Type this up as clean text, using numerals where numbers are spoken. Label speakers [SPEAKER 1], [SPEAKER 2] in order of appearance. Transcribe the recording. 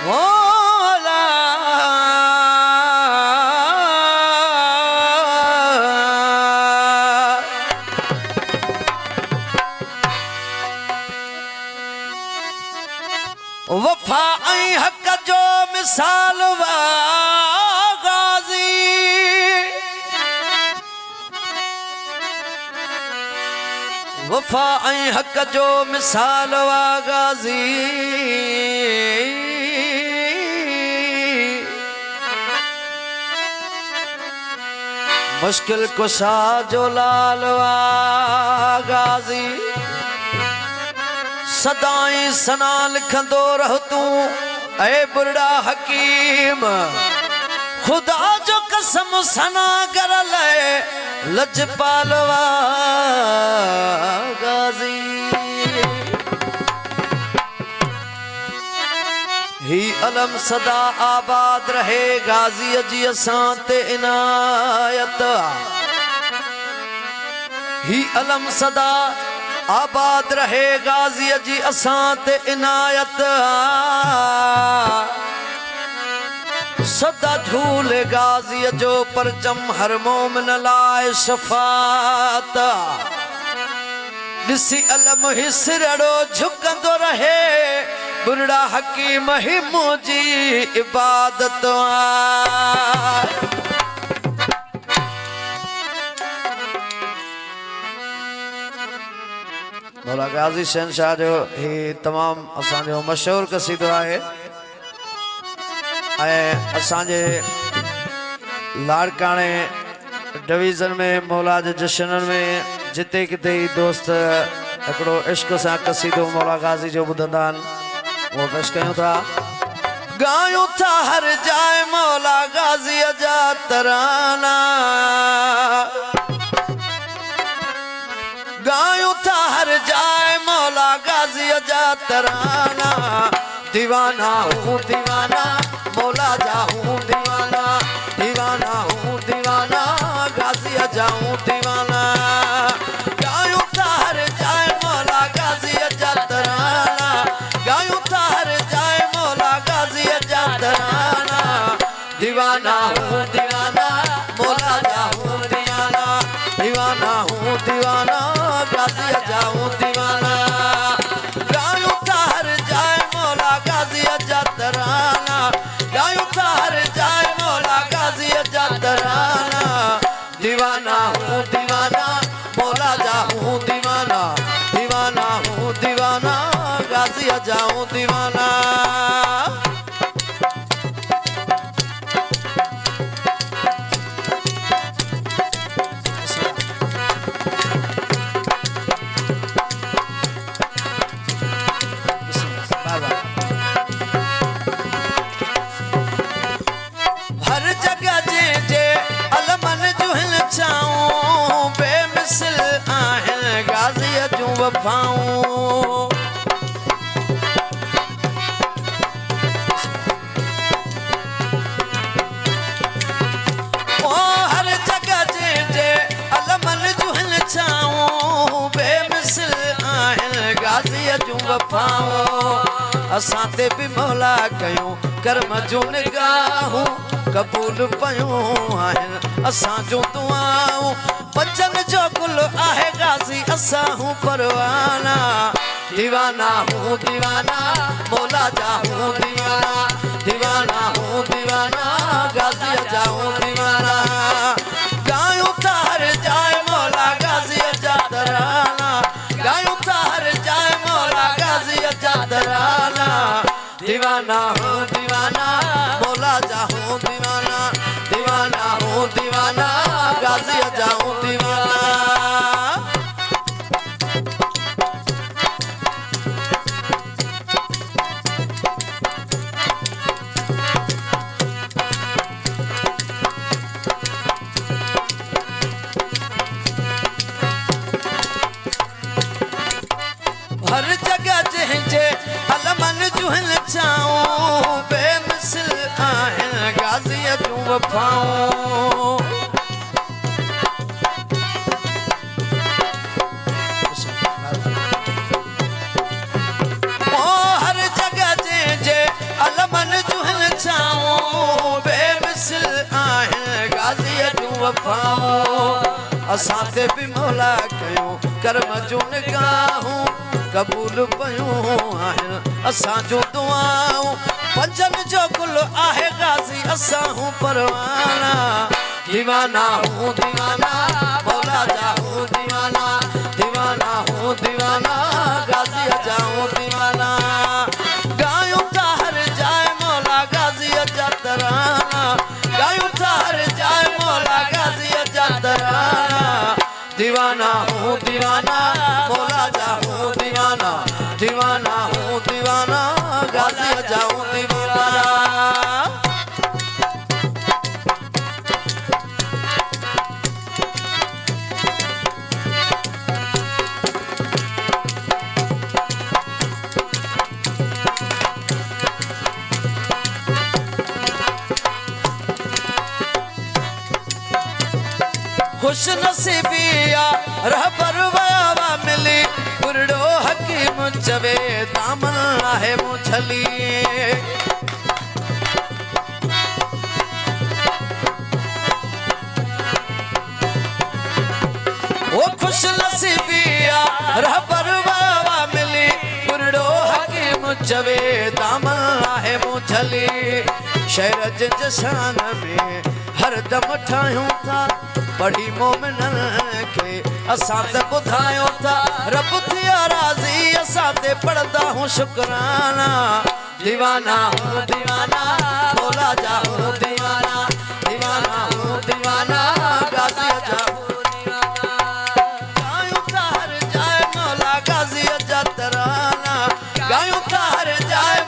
[SPEAKER 1] मौला वफा ऐं हक़ जो मिसाल वा गाज़ी वफा ऐं हक़ जो मिसाल वा गाज़ी मुश्किल कुशा जो लाल वा गाज़ी सदाई सना लिखंदो रह तू ऐ बुरड़ा हकीम खुदा जो कसम सना कर ले लजपाल वा गाज़ी ही अलम सदा आबाद रहे गाज़ी जी असां ते इनायत ही अलम सदा आबाद रहे गाज़ी जी असां ते इनायत सदा झूले गाज़ी जो परचम हर मोमिन लाए शफात दिसी अलम हिसरड़ो झुकंदो रहे बुरड़ा हकीम ही मुझी इबादत मौला गाज़ी शहनशाह जो ही तमाम असांजो मशहूर कसीदो है असांजे लाड़काने डिवीज़न में मौला जे जश्नन में जिते किते ही दोस्त एकड़ो इश्क सा कसीदो मौला गाज़ी जो बुधंदा वो पेश कयूं था गायूं था हर जाए मौला गाज़ी जा तराना गायूं था हर जाए मौला गाज़ी जा तराना दीवाना हूँ दीवाना मौला जा हूँ दीवाना दीवाना हूँ दीवाना गाज़ी जा हूँ दीवाना गायूं था हर जाए मौला गाज़ी जा तराना गायूं था हर जाए मौला गाज़ी जा तराना दीवाना हूँ दीवाना मौला जा हूँ दीवाना दीवाना हूँ दीवाना गाज़ी जा हूँ दीवाना गायूं था हर जाए मौला गाज़ी जा तराना गायूं था हर जाए मौला गाज़ी जा तराना दीवाना हूँ दीवाना मौला जा हूँ दीवाना दीवाना हूँ दीवाना गाज़ी जा हूँ दीवाना हर जगह जे अलमन जुहल चाऊं बेमिसल आहिन गाज़ी जूं वफ़ाऊं ओ हर जगह जे अलमन जुहल चाऊं बेमिसल आहिन गाज़ी जूं वफ़ाऊं असां ते भी मौला कयूं कर्म जूं निगाहूं कबूल पयूं आहिनि असां जूं दुआऊं बचन जो गुल आहे गाज़ी असां हूं परवाना दीवाना हूं दीवाना मौला जा हूं दीवाना दीवाना हूं दीवाना गाज़ी जा हूं दीवाना गायूं था हर जाए मौला गाज़ी जा तराना गायूं था हर जाए मौला गाज़ी जा तराना दीवाना हूँ दीवाना मौला जा हूँ दीवाना दीवाना हूँ दीवाना गाज़ी जा हूँ दीवाना हर जगह जे अलमन जुहल चाऊं बेमिसल आहिन गाज़ी जूं वफ़ाऊं ओ हर जगह जे अलमन असां ते बि मौला कयूं कर्म जूं निगाहूं कबूल पयूं आहिनि असां जूं दुआऊं पंजनि जो गुल आहे गाज़ी असां हूं परवाना दीवाना हूं दीवाना मौला जा हूं दीवाना दीवाना हूं दीवाना गाज़ी जा हूं दीवाना गायूं था हर जाए मौला गाज़ी जा तराना गायूं था हर जाए मौला गाज़ी जा तराना दीवाना हूं दीवाना मौला जा हूं दीवाना दीवाना हूं दीवाना गाज़ी जा हूं दीवाना खुश नसीबिया रहबर वावा मिली बुरड़ो हकीम चवे दामन आहे मुछली वो खुश नसीबिया रहबर वावा मिली बुरड़ो हकीम चवे दामन आहे मुछली शहर जे जशान में हर दम ठायूं था पढ़ी मोमिनन के असां ते ॿुधायूं था रब थिया राज़ी असां ते पढ़ंदा हूं शुकराना दीवाना हूं दीवाना मौला जा हूं दीवाना दीवाना हूं दीवाना गाज़ी जा हूं दीवाना गायूं था हर जाए मौला गाज़ी जा तराना गायूं था हर जाए